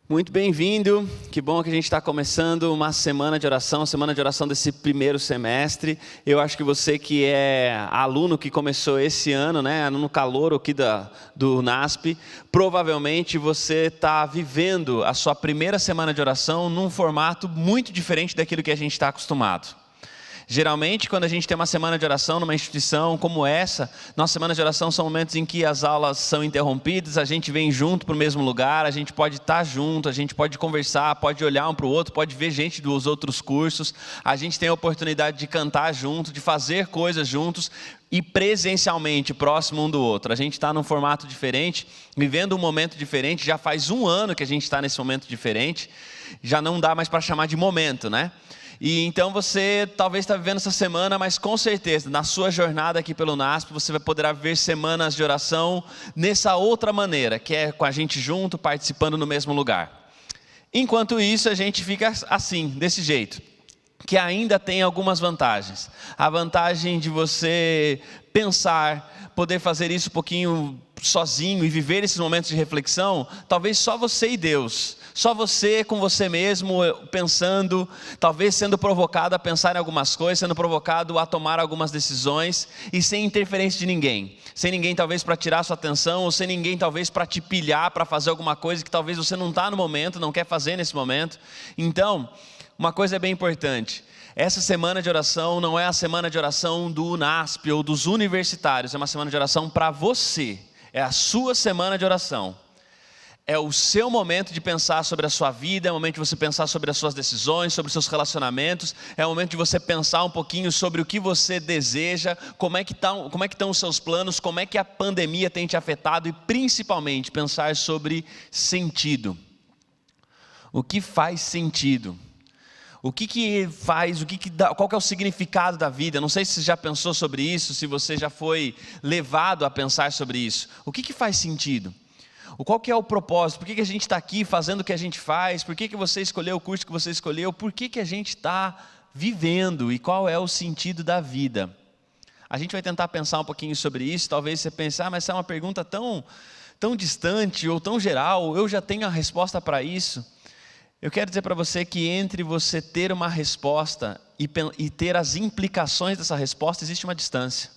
Muito bem-vindo, que bom que a gente está começando uma semana de oração desse primeiro semestre. Eu acho que você que é aluno que começou esse ano, aluno calouro aqui do NASP, provavelmente você está vivendo a sua primeira semana de oração num formato muito diferente daquilo que a gente está acostumado. Geralmente, quando a gente tem uma semana de oração numa instituição como essa, nossas semanas de oração são momentos em que as aulas são interrompidas, a gente vem junto para o mesmo lugar, a gente pode estar junto, a gente pode conversar, pode olhar um para o outro, pode ver gente dos outros cursos, a gente tem a oportunidade de cantar junto, de fazer coisas juntos e presencialmente, próximo um do outro. A gente está num formato diferente, vivendo um momento diferente, já faz um ano que a gente está nesse momento diferente, já não dá mais para chamar de momento, né? E então você talvez está vivendo essa semana, mas com certeza, na sua jornada aqui pelo NASP, você vai poder ver semanas de oração nessa outra maneira, que é com a gente junto, participando no mesmo lugar. Enquanto isso, a gente fica assim, desse jeito, que ainda tem algumas vantagens. A vantagem de você pensar, poder fazer isso um pouquinho sozinho e viver esses momentos de reflexão, talvez só você e Deus. Só você com você mesmo, pensando, talvez sendo provocado a pensar em algumas coisas, sendo provocado a tomar algumas decisões e sem interferência de ninguém. Sem ninguém talvez para tirar sua atenção, ou sem ninguém talvez para te pilhar, para fazer alguma coisa que talvez você não está no momento, não quer fazer nesse momento. Então, uma coisa é bem importante. Essa semana de oração não é a semana de oração do UNASP ou dos universitários, é uma semana de oração para você. É a sua semana de oração. É o seu momento de pensar sobre a sua vida, é o momento de você pensar sobre as suas decisões, sobre os seus relacionamentos, é o momento de você pensar um pouquinho sobre o que você deseja, como é que estão os seus planos, como é que a pandemia tem te afetado e principalmente pensar sobre sentido. O que faz sentido? O que faz, qual que é o significado da vida? Não sei se você já pensou sobre isso, se você já foi levado a pensar sobre isso. O que faz sentido? Qual que é o propósito? Por que a gente está aqui fazendo o que a gente faz? Por que você escolheu o curso que você escolheu? Por que a gente está vivendo? E qual é o sentido da vida? A gente vai tentar pensar um pouquinho sobre isso. Talvez você pense, mas essa é uma pergunta tão distante ou tão geral, eu já tenho a resposta para isso. Eu quero dizer para você que entre você ter uma resposta e ter as implicações dessa resposta, existe uma distância.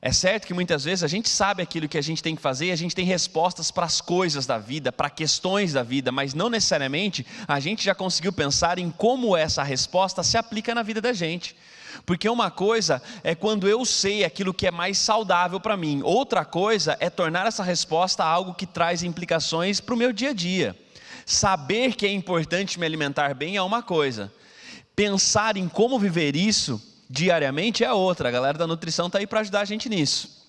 É certo que muitas vezes a gente sabe aquilo que a gente tem que fazer, e a gente tem respostas para as coisas da vida, para questões da vida, mas não necessariamente a gente já conseguiu pensar em como essa resposta se aplica na vida da gente. Porque uma coisa é quando eu sei aquilo que é mais saudável para mim, outra coisa é tornar essa resposta algo que traz implicações para o meu dia a dia. Saber que é importante me alimentar bem é uma coisa, pensar em como viver isso diariamente é outra. A galera da nutrição está aí para ajudar a gente nisso.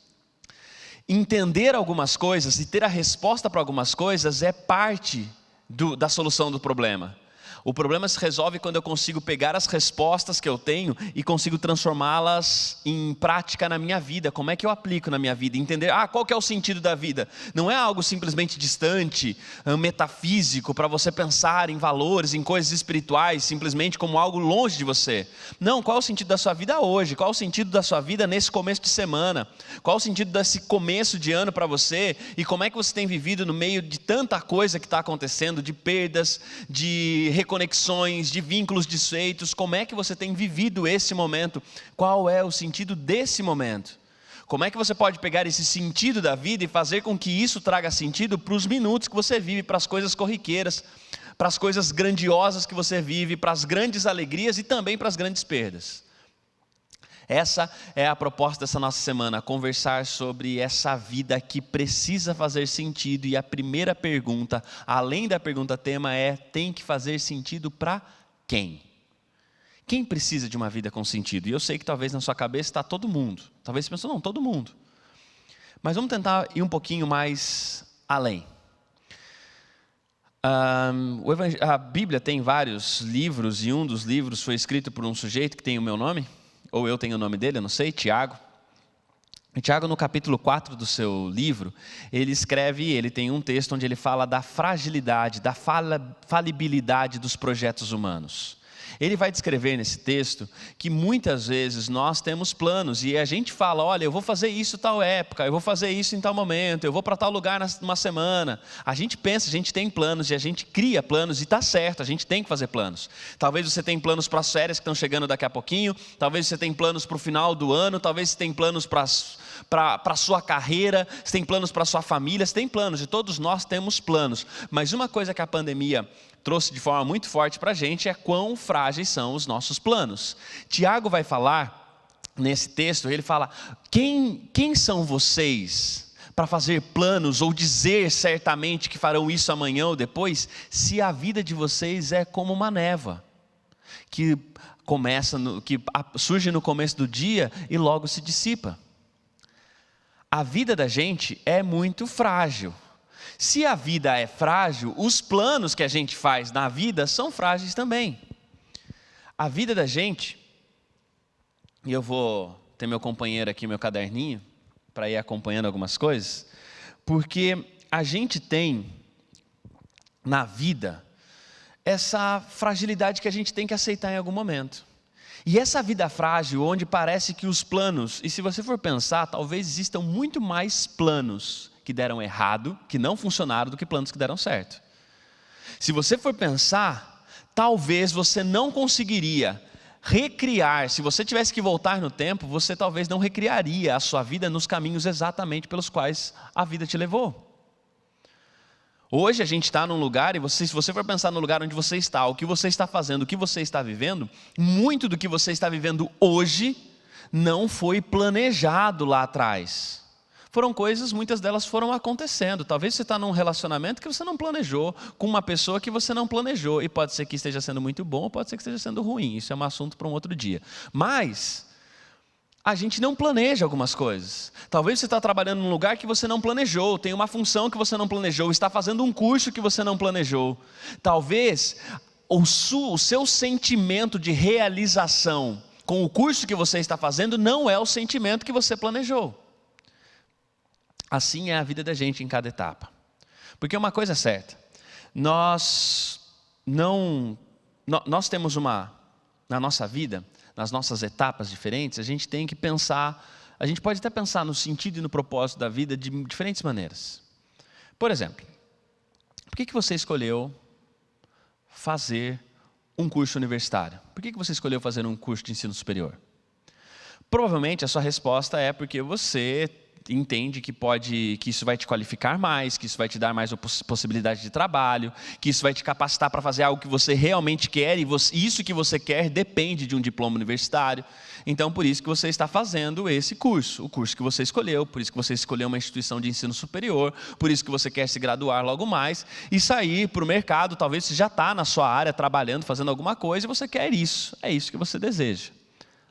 Entender algumas coisas e ter a resposta para algumas coisas é parte da solução do problema. O problema se resolve quando eu consigo pegar as respostas que eu tenho e consigo transformá-las em prática na minha vida. Como é que eu aplico na minha vida? Entender, qual que é o sentido da vida? Não é algo simplesmente distante, metafísico, para você pensar em valores, em coisas espirituais, simplesmente como algo longe de você. Não, qual é o sentido da sua vida hoje? Qual é o sentido da sua vida nesse começo de semana? Qual é o sentido desse começo de ano para você? E como é que você tem vivido no meio de tanta coisa que está acontecendo, de perdas, de reconexões, de vínculos desfeitos? Como é que você tem vivido esse momento? Qual é o sentido desse momento? Como é que você pode pegar esse sentido da vida e fazer com que isso traga sentido para os minutos que você vive, para as coisas corriqueiras, para as coisas grandiosas que você vive, para as grandes alegrias e também para as grandes perdas? Essa é a proposta dessa nossa semana, conversar sobre essa vida que precisa fazer sentido. E a primeira pergunta, além da pergunta tema, tem que fazer sentido para quem? Quem precisa de uma vida com sentido? E eu sei que talvez na sua cabeça está todo mundo. Talvez você pense, não, todo mundo. Mas vamos tentar ir um pouquinho mais além. A Bíblia tem vários livros, e um dos livros foi escrito por um sujeito que tem o meu nome, ou eu tenho o nome dele, eu não sei, Tiago. E Tiago, no capítulo 4 do seu livro, ele tem um texto onde ele fala da fragilidade, da falibilidade dos projetos humanos. Ele vai descrever nesse texto que muitas vezes nós temos planos e a gente fala, olha, eu vou fazer isso em tal época, eu vou fazer isso em tal momento, eu vou para tal lugar numa semana. A gente pensa, a gente tem planos e a gente cria planos e está certo, a gente tem que fazer planos. Talvez você tenha planos para as férias que estão chegando daqui a pouquinho, talvez você tenha planos para o final do ano, talvez você tenha planos para a sua carreira, você tem planos para a sua família, você tem planos e todos nós temos planos. Mas uma coisa que a pandemia trouxe de forma muito forte para a gente é quão frágeis são os nossos planos. Tiago vai falar, nesse texto, ele fala, quem são vocês para fazer planos ou dizer certamente que farão isso amanhã ou depois, se a vida de vocês é como uma névoa, que surge no começo do dia e logo se dissipa. A vida da gente é muito frágil. Se a vida é frágil, os planos que a gente faz na vida são frágeis também. A vida da gente, e eu vou ter meu companheiro aqui, meu caderninho, para ir acompanhando algumas coisas, porque a gente tem na vida essa fragilidade que a gente tem que aceitar em algum momento. E essa vida frágil, onde parece que os planos, e se você for pensar, talvez existam muito mais planos que deram errado, que não funcionaram, do que planos que deram certo. Se você for pensar, talvez você não conseguiria recriar, se você tivesse que voltar no tempo, você talvez não recriaria a sua vida nos caminhos exatamente pelos quais a vida te levou. Hoje a gente está num lugar, e se você for pensar no lugar onde você está, o que você está fazendo, o que você está vivendo, muito do que você está vivendo hoje não foi planejado lá atrás. Foram coisas, muitas delas foram acontecendo. Talvez você está num relacionamento que você não planejou, com uma pessoa que você não planejou. E pode ser que esteja sendo muito bom, pode ser que esteja sendo ruim. Isso é um assunto para um outro dia. Mas a gente não planeja algumas coisas. Talvez você está trabalhando num lugar que você não planejou, tem uma função que você não planejou, está fazendo um curso que você não planejou. Talvez o seu sentimento de realização com o curso que você está fazendo não é o sentimento que você planejou. Assim é a vida da gente em cada etapa. Porque uma coisa é certa, nós temos na nossa vida, nas nossas etapas diferentes, a gente tem que pensar, a gente pode até pensar no sentido e no propósito da vida de diferentes maneiras. Por exemplo, por que você escolheu fazer um curso universitário? Por que você escolheu fazer um curso de ensino superior? Provavelmente a sua resposta é porque você entende que isso vai te qualificar mais, que isso vai te dar mais possibilidade de trabalho, que isso vai te capacitar para fazer algo que você realmente quer, e isso que você quer depende de um diploma universitário. Então, por isso que você está fazendo esse curso, o curso que você escolheu, por isso que você escolheu uma instituição de ensino superior, por isso que você quer se graduar logo mais e sair para o mercado. Talvez você já está na sua área trabalhando, fazendo alguma coisa, e você quer isso, é isso que você deseja.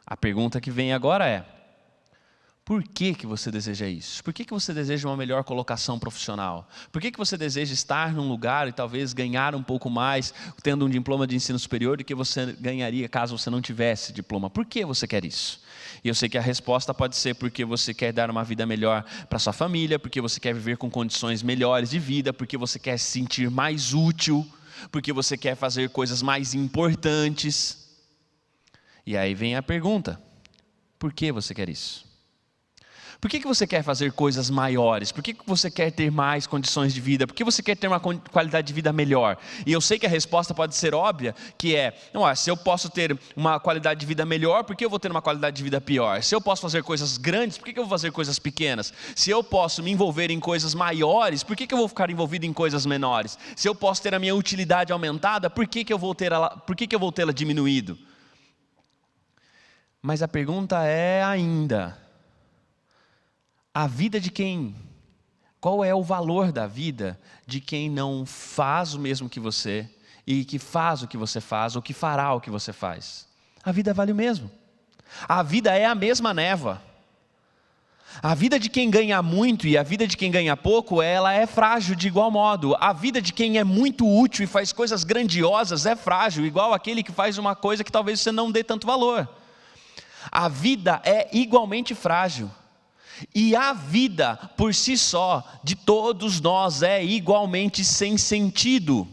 A pergunta que vem agora é: por que você deseja isso? Por que você deseja uma melhor colocação profissional? Por que você deseja estar num lugar e talvez ganhar um pouco mais, tendo um diploma de ensino superior, do que você ganharia caso você não tivesse diploma? Por que você quer isso? E eu sei que a resposta pode ser porque você quer dar uma vida melhor para sua família, porque você quer viver com condições melhores de vida, porque você quer se sentir mais útil, porque você quer fazer coisas mais importantes. E aí vem a pergunta: por que você quer isso? Por que você quer fazer coisas maiores? Por que você quer ter mais condições de vida? Por que você quer ter uma qualidade de vida melhor? E eu sei que a resposta pode ser óbvia, que é: se eu posso ter uma qualidade de vida melhor, por que eu vou ter uma qualidade de vida pior? Se eu posso fazer coisas grandes, por que eu vou fazer coisas pequenas? Se eu posso me envolver em coisas maiores, por que eu vou ficar envolvido em coisas menores? Se eu posso ter a minha utilidade aumentada, por que eu vou tê-la diminuído? Mas a pergunta é ainda: a vida de quem? Qual é o valor da vida de quem não faz o mesmo que você, e que faz o que você faz, ou que fará o que você faz? A vida vale o mesmo. A vida é a mesma névoa. A vida de quem ganha muito e a vida de quem ganha pouco, ela é frágil de igual modo. A vida de quem é muito útil e faz coisas grandiosas é frágil, igual aquele que faz uma coisa que talvez você não dê tanto valor. A vida é igualmente frágil. E a vida, por si só, de todos nós é igualmente sem sentido.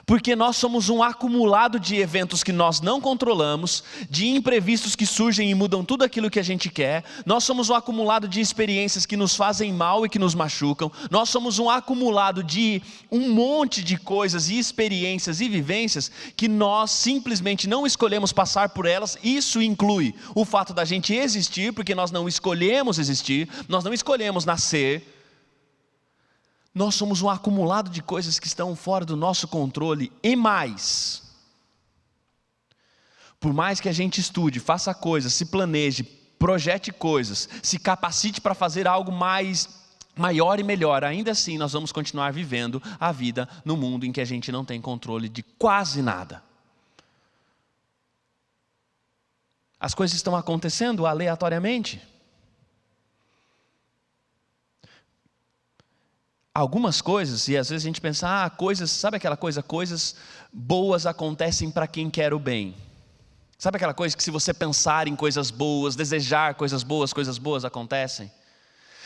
Porque nós somos um acumulado de eventos que nós não controlamos, de imprevistos que surgem e mudam tudo aquilo que a gente quer. Nós somos um acumulado de experiências que nos fazem mal e que nos machucam. Nós somos um acumulado de um monte de coisas e experiências e vivências que nós simplesmente não escolhemos passar por elas. Isso inclui o fato da gente existir, porque nós não escolhemos existir, nós não escolhemos nascer. Nós somos um acumulado de coisas que estão fora do nosso controle e mais. Por mais que a gente estude, faça coisas, se planeje, projete coisas, se capacite para fazer algo maior e melhor, ainda assim nós vamos continuar vivendo a vida no mundo em que a gente não tem controle de quase nada. As coisas estão acontecendo aleatoriamente. Algumas coisas, e às vezes a gente pensa, coisas, sabe aquela coisa, coisas boas acontecem para quem quer o bem. Sabe aquela coisa que se você pensar em coisas boas, desejar coisas boas acontecem?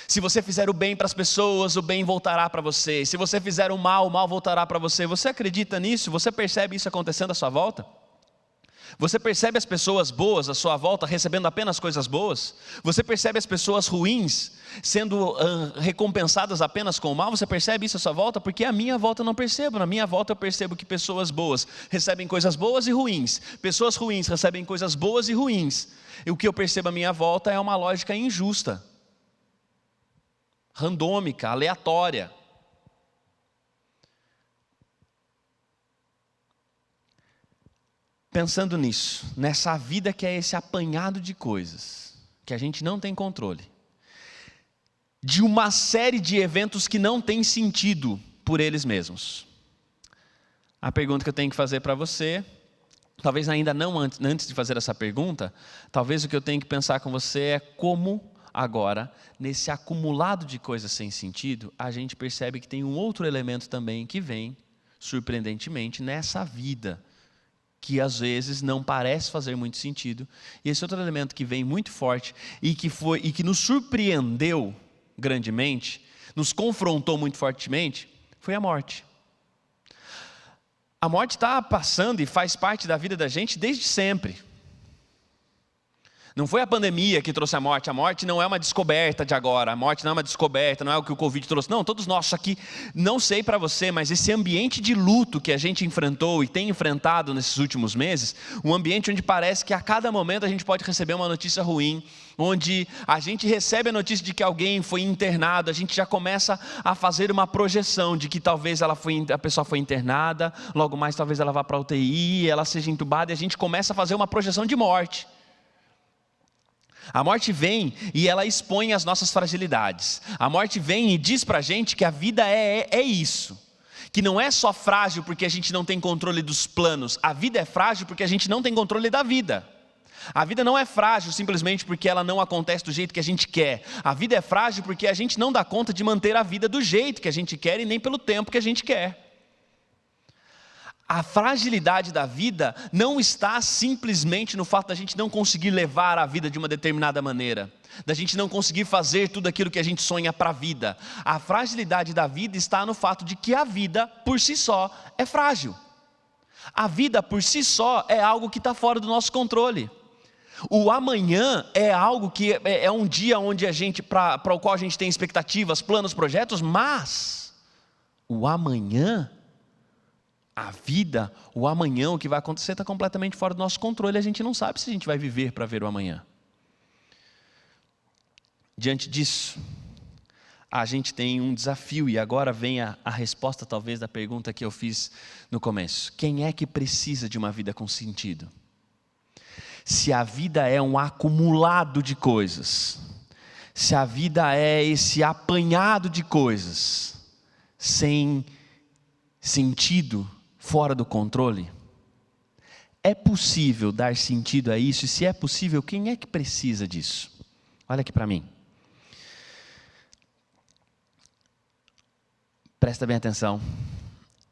Se você fizer o bem para as pessoas, o bem voltará para você. Se você fizer o mal voltará para você. Você acredita nisso? Você percebe isso acontecendo à sua volta? Você percebe as pessoas boas à sua volta recebendo apenas coisas boas? Você percebe as pessoas ruins sendo recompensadas apenas com o mal? Você percebe isso à sua volta? Porque à minha volta eu não percebo. Na minha volta eu percebo que pessoas boas recebem coisas boas e ruins. Pessoas ruins recebem coisas boas e ruins. E o que eu percebo à minha volta é uma lógica injusta, randômica, aleatória. Pensando nisso, nessa vida que é esse apanhado de coisas, que a gente não tem controle, de uma série de eventos que não têm sentido por eles mesmos. A pergunta que eu tenho que fazer para você, talvez ainda não antes de fazer essa pergunta, talvez o que eu tenho que pensar com você é como agora, nesse acumulado de coisas sem sentido, a gente percebe que tem um outro elemento também que vem, surpreendentemente, nessa vida, que às vezes não parece fazer muito sentido. E esse outro elemento que vem muito forte e que nos surpreendeu grandemente, nos confrontou muito fortemente, foi a morte. A morte está passando e faz parte da vida da gente desde sempre. Não foi a pandemia que trouxe a morte não é uma descoberta de agora, a morte não é uma descoberta, não é o que o Covid trouxe, não, todos nós aqui, não sei para você, mas esse ambiente de luto que a gente enfrentou e tem enfrentado nesses últimos meses, um ambiente onde parece que a cada momento a gente pode receber uma notícia ruim, onde a gente recebe a notícia de que alguém foi internado, a gente já começa a fazer uma projeção de que talvez a pessoa foi internada, logo mais talvez ela vá para a UTI, ela seja entubada, e a gente começa a fazer uma projeção de morte. A morte vem e ela expõe as nossas fragilidades. A morte vem e diz para a gente que a vida é isso. Que não é só frágil porque a gente não tem controle dos planos. A vida é frágil porque a gente não tem controle da vida. A vida não é frágil simplesmente porque ela não acontece do jeito que a gente quer. A vida é frágil porque a gente não dá conta de manter a vida do jeito que a gente quer e nem pelo tempo que a gente quer. A fragilidade da vida não está simplesmente no fato da gente não conseguir levar a vida de uma determinada maneira, da gente não conseguir fazer tudo aquilo que a gente sonha para a vida. A fragilidade da vida está no fato de que a vida por si só é frágil. A vida por si só é algo que está fora do nosso controle. O amanhã é algo que é um dia onde para o qual a gente tem expectativas, planos, projetos, mas o amanhã, a vida, o amanhã, o que vai acontecer está completamente fora do nosso controle. A gente não sabe se a gente vai viver para ver o amanhã. Diante disso, a gente tem um desafio, e agora vem a resposta talvez da pergunta que eu fiz no começo. Quem é que precisa de uma vida com sentido? Se a vida é um acumulado de coisas, se a vida é esse apanhado de coisas, sem sentido, fora do controle, é possível dar sentido a isso? E se é possível, quem é que precisa disso? Olha aqui para mim. Presta bem atenção.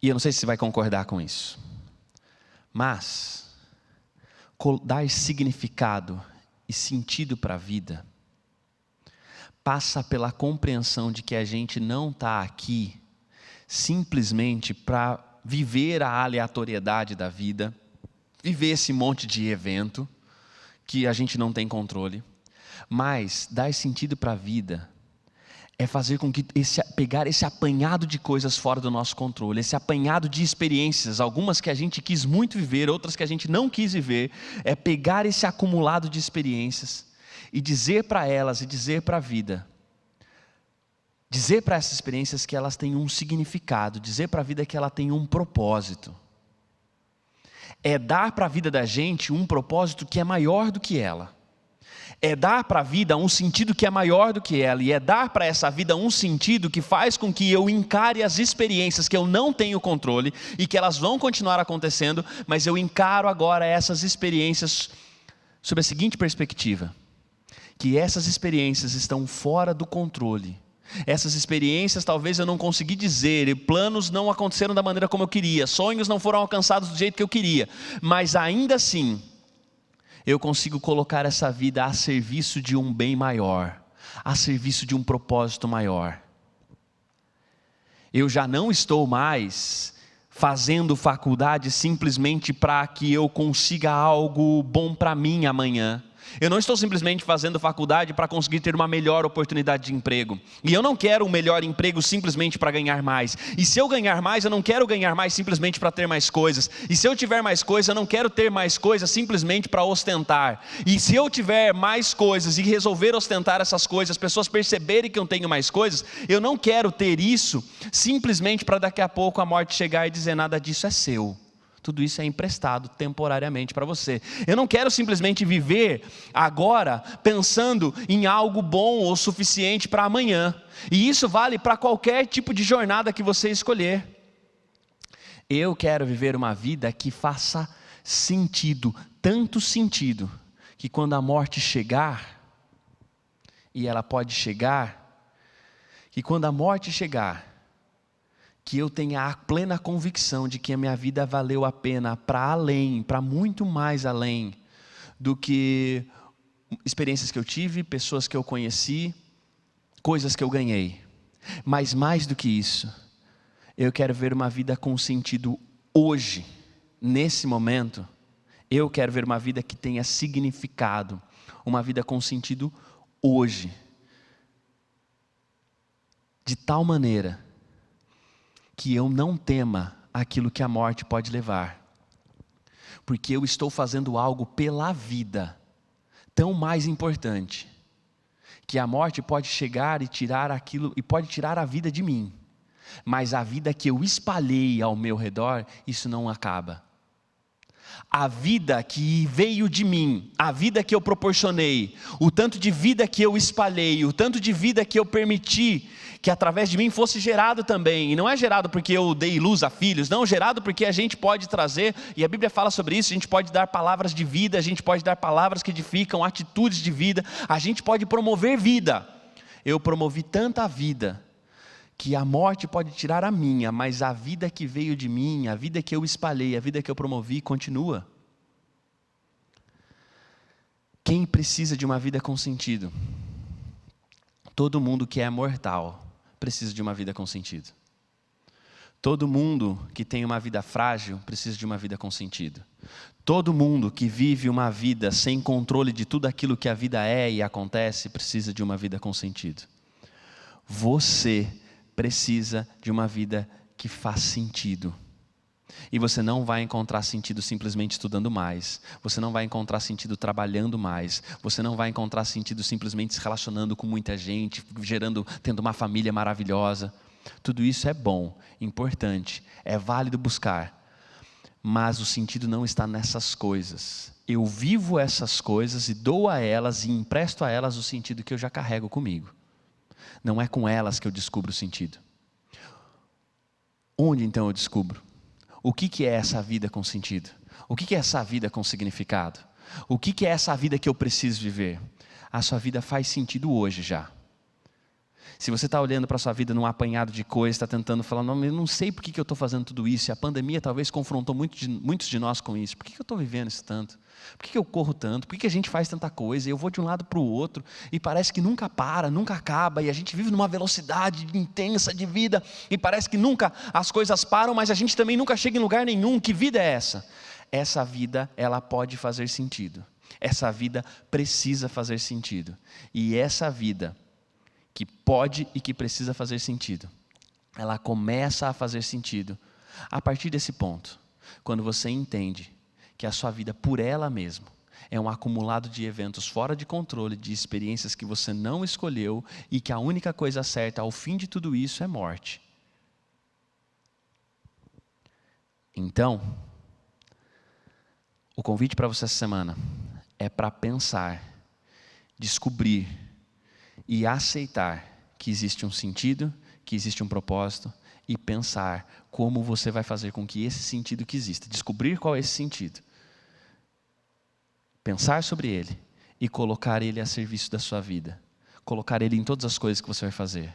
E eu não sei se você vai concordar com isso. Mas dar significado e sentido para a vida passa pela compreensão de que a gente não está aqui simplesmente para viver a aleatoriedade da vida, viver esse monte de evento que a gente não tem controle. Mas dar sentido para a vida é fazer com que pegar esse apanhado de coisas fora do nosso controle, esse apanhado de experiências, algumas que a gente quis muito viver, outras que a gente não quis viver, é pegar esse acumulado de experiências e dizer para elas, e dizer para a vida, dizer para essas experiências que elas têm um significado, dizer para a vida que ela tem um propósito. É dar para a vida da gente um propósito que é maior do que ela. É dar para a vida um sentido que é maior do que ela. E é dar para essa vida um sentido que faz com que eu encare as experiências que eu não tenho controle e que elas vão continuar acontecendo, mas eu encaro agora essas experiências sob a seguinte perspectiva: que essas experiências estão fora do controle. Essas experiências talvez eu não consegui dizer, planos não aconteceram da maneira como eu queria, sonhos não foram alcançados do jeito que eu queria, mas ainda assim eu consigo colocar essa vida a serviço de um bem maior, a serviço de um propósito maior. Eu já não estou mais fazendo faculdade simplesmente para que eu consiga algo bom para mim amanhã. Eu não estou simplesmente fazendo faculdade para conseguir ter uma melhor oportunidade de emprego. E eu não quero um melhor emprego simplesmente para ganhar mais. E se eu ganhar mais, eu não quero ganhar mais simplesmente para ter mais coisas. E se eu tiver mais coisas, eu não quero ter mais coisas simplesmente para ostentar. E se eu tiver mais coisas e resolver ostentar essas coisas, as pessoas perceberem que eu tenho mais coisas, eu não quero ter isso simplesmente para daqui a pouco a morte chegar e dizer: nada disso é seu. Tudo isso é emprestado temporariamente para você. Eu não quero simplesmente viver agora pensando em algo bom ou suficiente para amanhã. E isso vale para qualquer tipo de jornada que você escolher. Eu quero viver uma vida que faça sentido, tanto sentido, que quando a morte chegar, e ela pode chegar, que quando a morte chegar, que eu tenha a plena convicção de que a minha vida valeu a pena para além, para muito mais além do que experiências que eu tive, pessoas que eu conheci, coisas que eu ganhei. Mas mais do que isso, eu quero ver uma vida com sentido hoje, nesse momento. Eu quero ver uma vida que tenha significado, uma vida com sentido hoje, de tal maneira que eu não tema aquilo que a morte pode levar, porque eu estou fazendo algo pela vida, tão mais importante, que a morte pode chegar e tirar aquilo, e pode tirar a vida de mim, mas a vida que eu espalhei ao meu redor, isso não acaba. A vida que veio de mim, a vida que eu proporcionei, o tanto de vida que eu espalhei, o tanto de vida que eu permiti que através de mim fosse gerado também. E não é gerado porque eu dei luz a filhos, não, gerado porque a gente pode trazer, e a Bíblia fala sobre isso, a gente pode dar palavras de vida, a gente pode dar palavras que edificam, atitudes de vida, a gente pode promover vida. Eu promovi tanta vida, que a morte pode tirar a minha, mas a vida que veio de mim, a vida que eu espalhei, a vida que eu promovi, continua. Quem precisa de uma vida com sentido? Todo mundo que é mortal precisa de uma vida com sentido. Todo mundo que tem uma vida frágil precisa de uma vida com sentido. Todo mundo que vive uma vida sem controle de tudo aquilo que a vida é e acontece precisa de uma vida com sentido. Você precisa de uma vida que faz sentido. E você não vai encontrar sentido simplesmente estudando mais. Você não vai encontrar sentido trabalhando mais. Você não vai encontrar sentido simplesmente se relacionando com muita gente, tendo uma família maravilhosa. Tudo isso é bom, importante, é válido buscar. Mas o sentido não está nessas coisas. Eu vivo essas coisas e dou a elas e empresto a elas o sentido que eu já carrego comigo. Não é com elas que eu descubro o sentido. Onde então eu descubro? O que é essa vida com sentido? O que é essa vida com significado? O que é essa vida que eu preciso viver? A sua vida faz sentido hoje já. Se você está olhando para a sua vida num apanhado de coisas, está tentando falar, não, eu não sei por que eu estou fazendo tudo isso, e a pandemia talvez confrontou muitos de nós com isso. Por que eu estou vivendo isso tanto? Por que eu corro tanto? Por que a gente faz tanta coisa? Eu vou de um lado para o outro, e parece que nunca para, nunca acaba, e a gente vive numa velocidade intensa de vida, e parece que nunca as coisas param, mas a gente também nunca chega em lugar nenhum. Que vida é essa? Essa vida, ela pode fazer sentido. Essa vida precisa fazer sentido. E essa vida que pode e que precisa fazer sentido, ela começa a fazer sentido a partir desse ponto, quando você entende que a sua vida por ela mesma é um acumulado de eventos fora de controle, de experiências que você não escolheu, e que a única coisa certa ao fim de tudo isso é morte. Então, o convite para você essa semana é para pensar, descobrir e aceitar que existe um sentido, que existe um propósito, e pensar como você vai fazer com que esse sentido que exista, descobrir qual é esse sentido, pensar sobre ele e colocar ele a serviço da sua vida, colocar ele em todas as coisas que você vai fazer.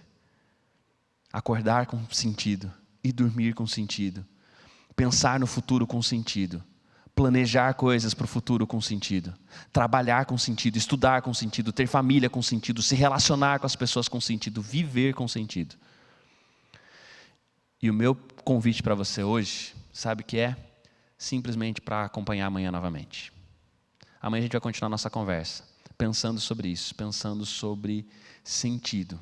Acordar com sentido e dormir com sentido, pensar no futuro com sentido, planejar coisas para o futuro com sentido, trabalhar com sentido, estudar com sentido, ter família com sentido, se relacionar com as pessoas com sentido, viver com sentido. E o meu convite para você hoje, sabe o que é? Simplesmente para acompanhar amanhã novamente. Amanhã a gente vai continuar nossa conversa, pensando sobre isso, pensando sobre sentido.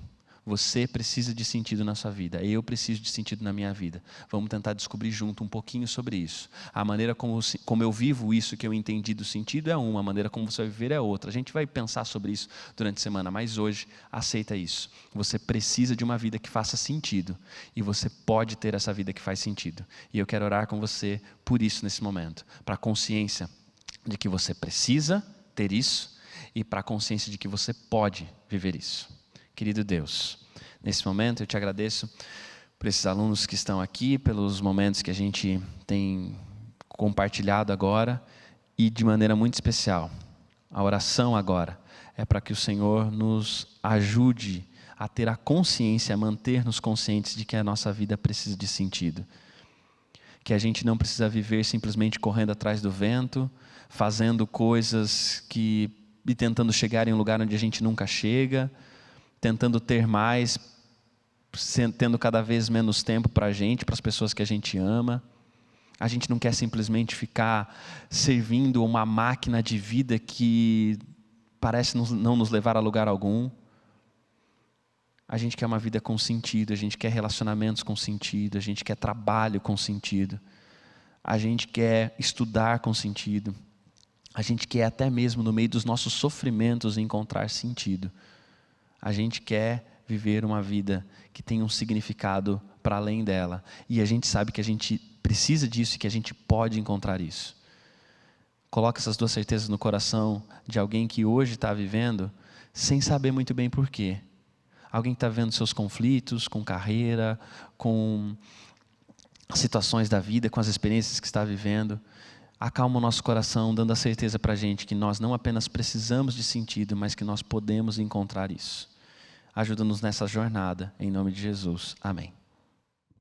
Você precisa de sentido na sua vida, eu preciso de sentido na minha vida. Vamos tentar descobrir junto um pouquinho sobre isso. A maneira como eu vivo isso que eu entendi do sentido é uma, a maneira como você vai viver é outra. A gente vai pensar sobre isso durante a semana, mas hoje aceita isso. Você precisa de uma vida que faça sentido, e você pode ter essa vida que faz sentido. E eu quero orar com você por isso nesse momento, para a consciência de que você precisa ter isso, e para a consciência de que você pode viver isso. Querido Deus, nesse momento eu te agradeço por esses alunos que estão aqui, pelos momentos que a gente tem compartilhado agora, e de maneira muito especial, a oração agora é para que o Senhor nos ajude a ter a consciência, a manter-nos conscientes de que a nossa vida precisa de sentido. Que a gente não precisa viver simplesmente correndo atrás do vento, fazendo coisas e tentando chegar em um lugar onde a gente nunca chega, tentando ter mais, tendo cada vez menos tempo para a gente, para as pessoas que a gente ama. A gente não quer simplesmente ficar servindo uma máquina de vida que parece não nos levar a lugar algum. A gente quer uma vida com sentido, a gente quer relacionamentos com sentido, a gente quer trabalho com sentido, a gente quer estudar com sentido, a gente quer até mesmo no meio dos nossos sofrimentos encontrar sentido. A gente quer viver uma vida que tenha um significado para além dela. E a gente sabe que a gente precisa disso e que a gente pode encontrar isso. Coloca essas duas certezas no coração de alguém que hoje está vivendo sem saber muito bem por quê. Alguém que está vendo seus conflitos com carreira, com situações da vida, com as experiências que está vivendo. Acalma o nosso coração, dando a certeza para a gente que nós não apenas precisamos de sentido, mas que nós podemos encontrar isso. Ajuda-nos nessa jornada, em nome de Jesus. Amém.